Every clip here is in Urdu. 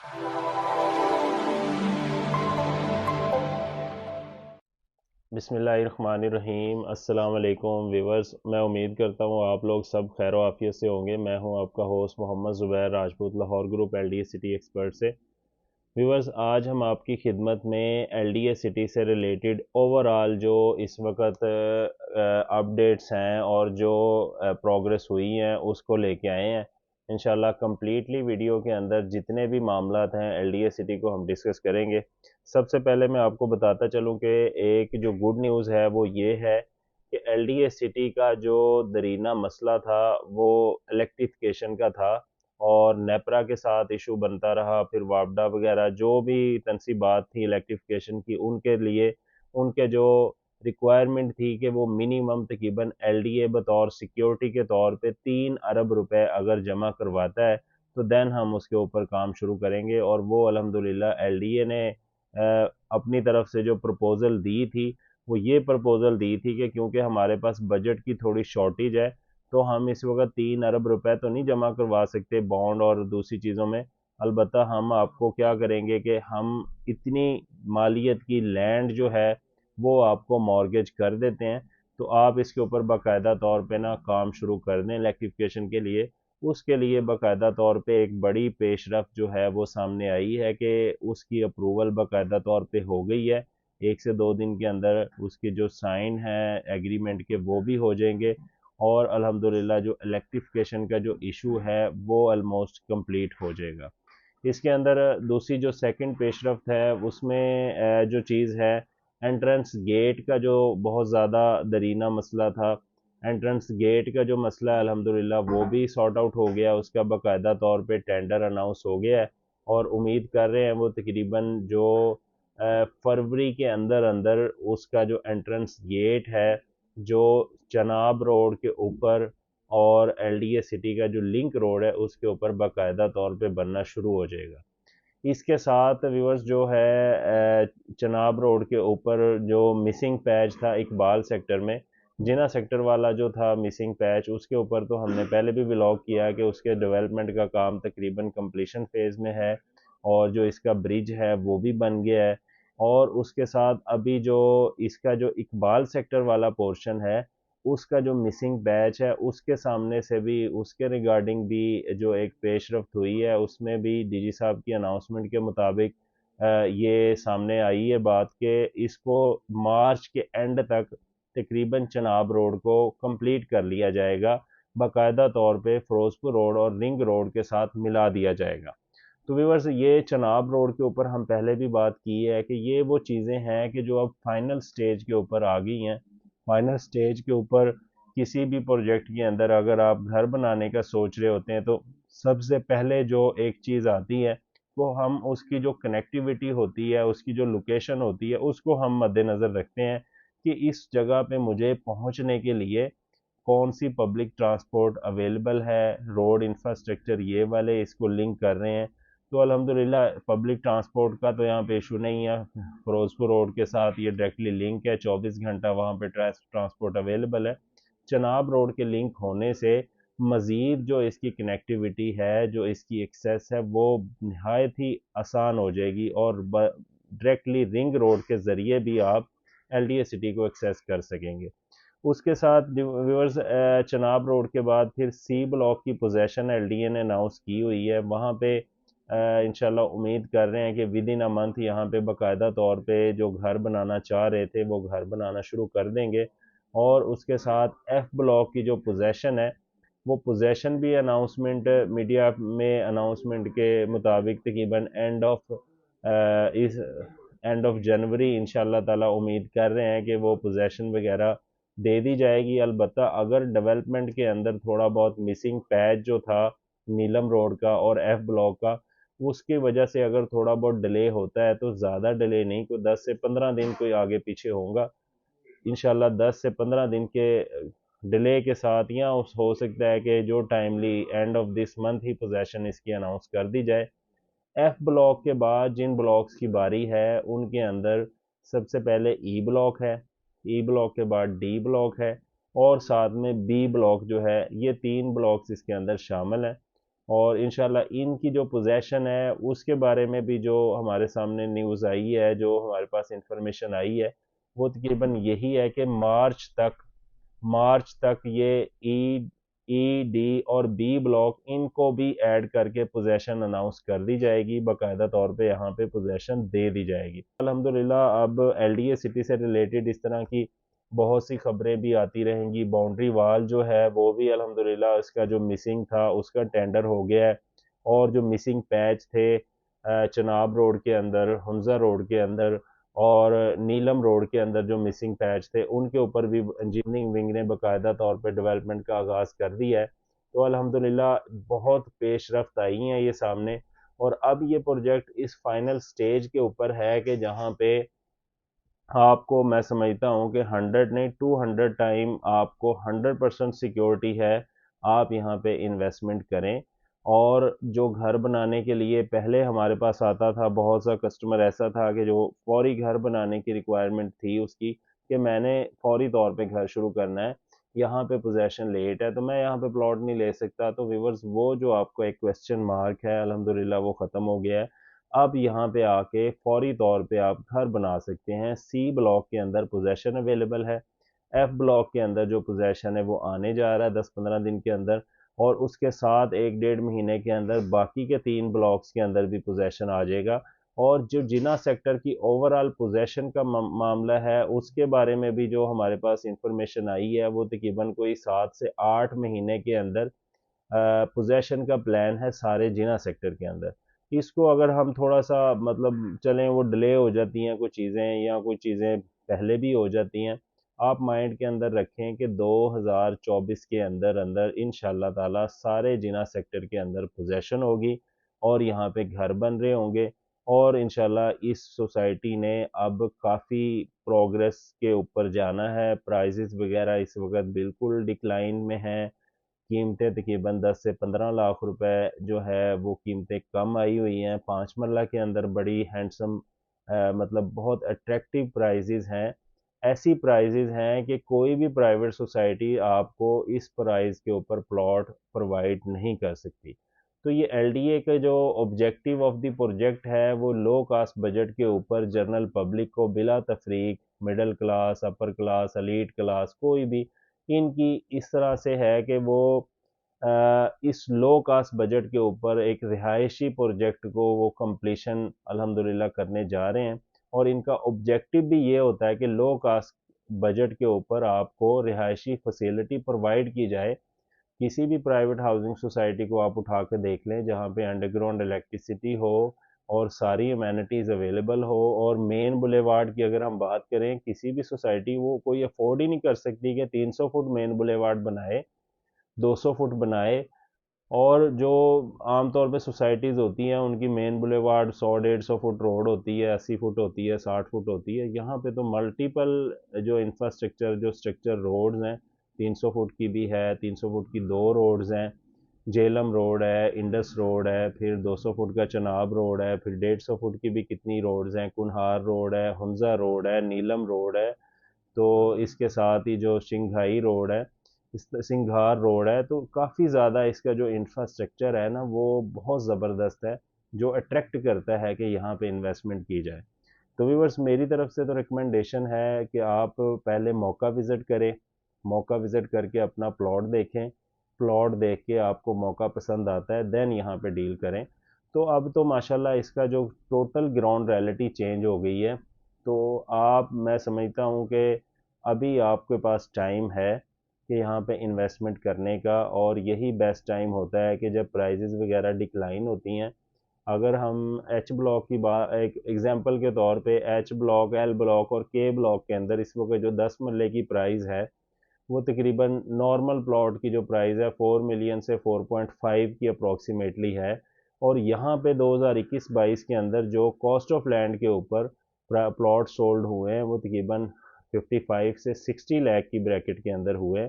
بسم اللہ الرحمن الرحیم۔ السلام علیکم ویورز، میں امید کرتا ہوں آپ لوگ سب خیر و عافیت سے ہوں گے۔ میں ہوں آپ کا host Muhammad Zubair Rajput, Lahore group L D A city expert سے۔ ویورز، آج ہم آپ کی خدمت میں ایل ڈی اے سٹی سے ریلیٹڈ اوورال جو اس وقت اپڈیٹس ہیں اور جو پروگرس ہوئی ہیں اس کو لے کے آئے ہیں۔ انشاءاللہ کمپلیٹلی ویڈیو کے اندر جتنے بھی معاملات ہیں ایل ڈی اے سٹی کو ہم ڈسکس کریں گے۔ سب سے پہلے میں آپ کو بتاتا چلوں کہ ایک جو گڈ نیوز ہے وہ یہ ہے کہ ایل ڈی اے سٹی کا جو درینہ مسئلہ تھا وہ الیکٹریفیکیشن کا تھا، اور نیپرا کے ساتھ ایشو بنتا رہا، پھر وابڈا وغیرہ جو بھی تنصیبات تھی الیکٹریفیکیشن کی، ان کے لیے ان کے جو ریکوائرمنٹ تھی کہ وہ منیمم تقریباً ایل ڈی اے بطور سیکیورٹی کے طور پہ 3 ارب روپے اگر جمع کرواتا ہے تو دین ہم اس کے اوپر کام شروع کریں گے۔ اور وہ الحمدللہ ایل ڈی اے نے اپنی طرف سے جو پرپوزل دی تھی وہ یہ پرپوزل دی تھی کہ کیونکہ ہمارے پاس بجٹ کی تھوڑی شارٹیج ہے تو ہم اس وقت 3 ارب روپے تو نہیں جمع کروا سکتے بانڈ اور دوسری چیزوں میں، البتہ ہم آپ کو کیا کریں گے کہ ہم اتنی مالیت کی لینڈ جو ہے وہ آپ کو مارگیج کر دیتے ہیں، تو آپ اس کے اوپر باقاعدہ طور پہ نا کام شروع کر دیں الیکٹریفیکیشن کے لیے۔ اس کے لیے باقاعدہ طور پہ ایک بڑی پیش رفت جو ہے وہ سامنے آئی ہے کہ اس کی اپروول باقاعدہ طور پہ ہو گئی ہے۔ 1 سے 2 دن کے اندر اس کی جو سائن ہے ایگریمنٹ کے وہ بھی ہو جائیں گے، اور الحمدللہ جو الیکٹریفیکیشن کا جو ایشو ہے وہ آلموسٹ کمپلیٹ ہو جائے گا۔ اس کے اندر دوسری جو سیکنڈ پیش رفت ہے اس میں جو چیز ہے، انٹرنس گیٹ کا جو بہت زیادہ درینہ مسئلہ تھا، انٹرنس گیٹ کا جو مسئلہ ہے الحمدللہ وہ بھی سارٹ آؤٹ ہو گیا، اس کا باقاعدہ طور پہ ٹینڈر اناؤنس ہو گیا ہے، اور امید کر رہے ہیں وہ تقریباً جو فروری کے اندر اندر اس کا جو انٹرنس گیٹ ہے جو چناب روڈ کے اوپر اور ایل ڈی اے سٹی کا جو لنک روڈ ہے اس کے اوپر باقاعدہ طور پہ بننا شروع ہو جائے گا۔ اس کے ساتھ ویورز جو ہے چناب روڈ کے اوپر جو مسنگ پیچ تھا اقبال سیکٹر میں، جنا سیکٹر والا جو تھا مسنگ پیچ، اس کے اوپر تو ہم نے پہلے بھی ولاگ کیا کہ اس کے ڈیولپمنٹ کا کام تقریباً کمپلیشن فیز میں ہے، اور جو اس کا برج ہے وہ بھی بن گیا ہے، اور اس کے ساتھ ابھی جو اس کا جو اقبال سیکٹر والا پورشن ہے اس کا جو مسنگ بیچ ہے اس کے سامنے سے بھی اس کے ریگارڈنگ بھی جو ایک پیش رفت ہوئی ہے، اس میں بھی ڈی جی صاحب کی اناؤنسمنٹ کے مطابق یہ سامنے آئی ہے بات کہ اس کو مارچ کے اینڈ تک تقریباً چناب روڈ کو کمپلیٹ کر لیا جائے گا، باقاعدہ طور پہ فیروزپور روڈ اور رنگ روڈ کے ساتھ ملا دیا جائے گا۔ تو ویورز، یہ چناب روڈ کے اوپر ہم پہلے بھی بات کی ہے کہ یہ وہ چیزیں ہیں کہ جو اب فائنل سٹیج کے اوپر آ گئی ہیں۔ فائنل سٹیج کے اوپر کسی بھی پروجیکٹ کے اندر اگر آپ گھر بنانے کا سوچ رہے ہوتے ہیں تو سب سے پہلے جو ایک چیز آتی ہے وہ ہم اس کی جو کنیکٹیوٹی ہوتی ہے، اس کی جو لوکیشن ہوتی ہے، اس کو ہم مد نظر رکھتے ہیں کہ اس جگہ پہ مجھے پہنچنے کے لیے کون سی پبلک ٹرانسپورٹ اویلیبل ہے، روڈ انفراسٹرکچر یہ والے اس کو لنک کر رہے ہیں۔ تو الحمدللہ پبلک ٹرانسپورٹ کا تو یہاں پہ ایشو نہیں ہے، فیروزپور روڈ کے ساتھ یہ ڈائریکٹلی لنک ہے، 24 گھنٹہ وہاں پہ ٹرانسپورٹ اویلیبل ہے۔ چناب روڈ کے لنک ہونے سے مزید جو اس کی کنیکٹیوٹی ہے، جو اس کی ایکسیس ہے، وہ نہایت ہی آسان ہو جائے گی، اور ڈائریکٹلی رنگ روڈ کے ذریعے بھی آپ ایل ڈی اے سٹی کو ایکسیس کر سکیں گے۔ اس کے ساتھ ویورز، چناب روڈ کے بعد پھر سی بلاک کی پوزیشن ایل ڈی اے نے اناؤنس کی ہوئی ہے، وہاں پہ انشاءاللہ امید کر رہے ہیں کہ ود ان اے منتھ یہاں پہ باقاعدہ طور پہ جو گھر بنانا چاہ رہے تھے وہ گھر بنانا شروع کر دیں گے، اور اس کے ساتھ ایف بلاک کی جو پوزیشن ہے وہ پوزیشن بھی اناؤنسمنٹ میڈیا میں اناؤنسمنٹ کے مطابق تقریباً اینڈ آف جنوری انشاءاللہ تعالی امید کر رہے ہیں کہ وہ پوزیشن وغیرہ دے دی جائے گی۔ البتہ اگر ڈیولپمنٹ کے اندر تھوڑا بہت مسنگ پیچ جو تھا نیلم روڈ کا اور ایف بلاک کا، اس کی وجہ سے اگر تھوڑا بہت ڈیلے ہوتا ہے تو زیادہ ڈیلے نہیں، کوئی 10 سے 15 دن کوئی آگے پیچھے ہوگا انشاءاللہ۔ 10 سے 15 دن کے ڈیلے کے ساتھ، یا ہو سکتا ہے کہ جو timely end of this month ہی پوزیشن اس کی اناؤنس کر دی جائے۔ ایف بلاک کے بعد جن بلاکس کی باری ہے ان کے اندر سب سے پہلے ای بلاک ہے، ای بلاک کے بعد ڈی بلاک ہے، اور ساتھ میں بی بلاک جو ہے، یہ 3 بلاکس اس کے اندر شامل ہیں۔ اور انشاءاللہ ان کی جو پوزیشن ہے اس کے بارے میں بھی جو ہمارے سامنے نیوز آئی ہے، جو ہمارے پاس انفارمیشن آئی ہے، وہ تقریباً یہی ہے کہ مارچ تک یہ ای ڈی اور بی بلاک ان کو بھی ایڈ کر کے پوزیشن اناؤنس کر دی جائے گی، باقاعدہ طور پہ یہاں پہ پوزیشن دے دی جائے گی الحمدللہ۔ اب ایل ڈی اے سٹی سے ریلیٹڈ اس طرح کی بہت سی خبریں بھی آتی رہیں گی۔ باؤنڈری وال جو ہے وہ بھی الحمدللہ اس کا جو مسنگ تھا اس کا ٹینڈر ہو گیا ہے، اور جو مسنگ پیچ تھے چناب روڈ کے اندر، حمزہ روڈ کے اندر اور نیلم روڈ کے اندر جو مسنگ پیچ تھے ان کے اوپر بھی انجینئرنگ ونگ نے باقاعدہ طور پہ ڈیولپمنٹ کا آغاز کر دیا ہے۔ تو الحمدللہ بہت پیش رفت آئی ہیں یہ سامنے، اور اب یہ پروجیکٹ اس فائنل سٹیج کے اوپر ہے کہ جہاں پہ آپ کو میں سمجھتا ہوں کہ 100 نہیں 200 ٹائم آپ کو 100% سیکیورٹی ہے آپ یہاں پہ انویسٹمنٹ کریں۔ اور جو گھر بنانے کے لیے پہلے ہمارے پاس آتا تھا، بہت سا کسٹمر ایسا تھا کہ جو فوری گھر بنانے کی ریکوائرمنٹ تھی اس کی کہ میں نے فوری طور پہ گھر شروع کرنا ہے، یہاں پہ پوزیشن لیٹ ہے تو میں یہاں پہ پلاٹ نہیں لے سکتا، تو ویورز وہ جو آپ کو ایک کویسچن مارک ہے الحمدللہ وہ ختم ہو گیا ہے۔ اب یہاں پہ آ کے فوری طور پہ آپ گھر بنا سکتے ہیں۔ سی بلاک کے اندر پوزیشن اویلیبل ہے، ایف بلاک کے اندر جو پوزیشن ہے وہ آنے جا رہا ہے 10-15 دن کے اندر، اور اس کے ساتھ 1-1.5 مہینے کے اندر باقی کے 3 بلاکس کے اندر بھی پوزیشن آ جائے گا۔ اور جو جنا سیکٹر کی اوورال پوزیشن کا معاملہ ہے اس کے بارے میں بھی جو ہمارے پاس انفارمیشن آئی ہے وہ تقریباً کوئی 7 سے 8 مہینے کے اندر پوزیشن کا پلان ہے سارے جنا سیکٹر کے اندر۔ اس کو اگر ہم تھوڑا سا مطلب چلیں، وہ ڈیلے ہو جاتی ہیں کچھ چیزیں یا کچھ چیزیں پہلے بھی ہو جاتی ہیں، آپ مائنڈ کے اندر رکھیں کہ 2024 کے اندر اندر انشاءاللہ تعالی سارے جنا سیکٹر کے اندر پوزیشن ہوگی اور یہاں پہ گھر بن رہے ہوں گے، اور انشاءاللہ اس سوسائٹی نے اب کافی پروگریس کے اوپر جانا ہے۔ پرائزز وغیرہ اس وقت بالکل ڈکلائن میں ہیں، قیمتیں تقریباً 10 سے 15 لاکھ روپے جو ہے وہ قیمتیں کم آئی ہوئی ہیں، 5 مرلہ کے اندر بڑی ہینڈسم مطلب بہت اٹریکٹیو پرائزز ہیں۔ ایسی پرائزز ہیں کہ کوئی بھی پرائیویٹ سوسائٹی آپ کو اس پرائز کے اوپر پلاٹ پرووائڈ نہیں کر سکتی۔ تو یہ ایل ڈی اے کا جو آبجیکٹیو آف دی پروجیکٹ ہے وہ لو کاسٹ بجٹ کے اوپر جنرل پبلک کو بلا تفریق، middle class, upper class, elite class, کوئی بھی ان کی اس طرح سے ہے کہ وہ اس لو کاسٹ بجٹ کے اوپر ایک رہائشی پروجیکٹ کو وہ کمپلیشن الحمدللہ کرنے جا رہے ہیں، اور ان کا آبجیکٹیو بھی یہ ہوتا ہے کہ لو کاسٹ بجٹ کے اوپر آپ کو رہائشی فیسیلٹی پرووائڈ کی جائے۔ کسی بھی پرائیویٹ ہاؤسنگ سوسائٹی کو آپ اٹھا کے دیکھ لیں جہاں پہ انڈر گراؤنڈ الیکٹریسٹی ہو اور ساری امینٹیز اویلیبل ہو، اور مین بولیوارڈ کی اگر ہم بات کریں، کسی بھی سوسائٹی وہ کوئی افورڈ ہی نہیں کر سکتی کہ 300 فٹ مین بولیوارڈ بنائے، 200 فٹ بنائے، اور جو عام طور پہ سوسائٹیز ہوتی ہیں ان کی مین بولیوارڈ 100-150 فٹ روڈ ہوتی ہے، 80 فٹ ہوتی ہے، 60 فٹ ہوتی ہے۔ یہاں پہ تو ملٹیپل جو انفراسٹرکچر جو اسٹرکچر روڈز ہیں، 300 فٹ کی بھی ہے، 300 فٹ کی 2 روڈز ہیں، جیلم روڈ ہے، انڈس روڈ ہے، پھر 200 فٹ کا چناب روڈ ہے، پھر 150 فٹ کی بھی کتنی روڈز ہیں، کنہار روڈ ہے، حمزہ روڈ ہے، نیلم روڈ ہے، تو اس کے ساتھ ہی جو شنگھائی روڈ ہے، سنگھار روڈ ہے، تو کافی زیادہ اس کا جو انفراسٹرکچر ہے نا وہ بہت زبردست ہے، جو اٹریکٹ کرتا ہے کہ یہاں پہ انویسٹمنٹ کی جائے۔ تو ویورز میری طرف سے تو ریکمنڈیشن ہے کہ آپ پہلے موقع وزٹ کریں، موقع وزٹ کر کے اپنا پلاٹ دیکھیں، پلاٹ دیکھ کے آپ کو موقع پسند آتا ہے دین یہاں پہ ڈیل کریں۔ تو اب تو ماشاءاللہ اس کا جو ٹوٹل گراؤنڈ ریئلٹی چینج ہو گئی ہے، تو میں سمجھتا ہوں کہ ابھی آپ کے پاس ٹائم ہے کہ یہاں پہ انویسٹمنٹ کرنے کا، اور یہی بیسٹ ٹائم ہوتا ہے کہ جب پرائزز وغیرہ ڈکلائن ہوتی ہیں۔ اگر ہم ایچ بلاک کی بات ایک ایگزامپل کے طور پہ، ایچ بلاک، ایل بلاک اور کے بلاک کے اندر اس وقت جو 10 مرلے کی پرائز ہے وہ تقریباً نارمل پلاٹ کی جو پرائز ہے 4 ملین سے 4.5 کی اپروکسیمیٹلی ہے، اور یہاں پہ 2021-22 کے اندر جو کاسٹ آف لینڈ کے اوپر پلاٹ سولڈ ہوئے ہیں وہ تقریباً 55 سے 60 لاکھ کی بریکٹ کے اندر ہوئے۔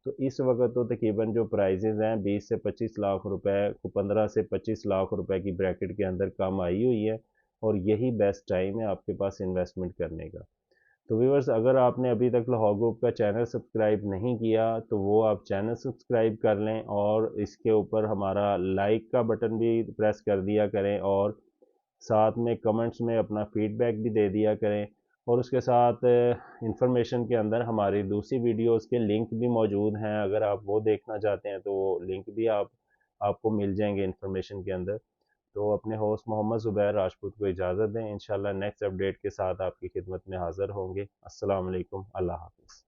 تو اس وقت تو تقریباً جو پرائزز ہیں 20 سے 25 لاکھ روپے کو 15 سے 25 لاکھ روپے کی بریکٹ کے اندر کم آئی ہوئی ہے، اور یہی بیسٹ ٹائم ہے آپ کے پاس انویسٹمنٹ کرنے کا۔ تو ویورز اگر آپ نے ابھی تک لاہور گروپ کا چینل سبسکرائب نہیں کیا تو وہ آپ چینل سبسکرائب کر لیں، اور اس کے اوپر ہمارا لائک کا بٹن بھی پریس کر دیا کریں، اور ساتھ میں کمنٹس میں اپنا فیڈ بیک بھی دے دیا کریں، اور اس کے ساتھ انفارمیشن کے اندر ہماری دوسری ویڈیوز کے لنک بھی موجود ہیں، اگر آپ وہ دیکھنا چاہتے ہیں تو وہ لنک بھی آپ کو مل جائیں گے انفارمیشن کے اندر۔ تو اپنے ہوسٹ محمد زبیر راجپوت کو اجازت دیں، انشاءاللہ نیکسٹ اپڈیٹ کے ساتھ آپ کی خدمت میں حاضر ہوں گے۔ السلام علیکم، اللہ حافظ۔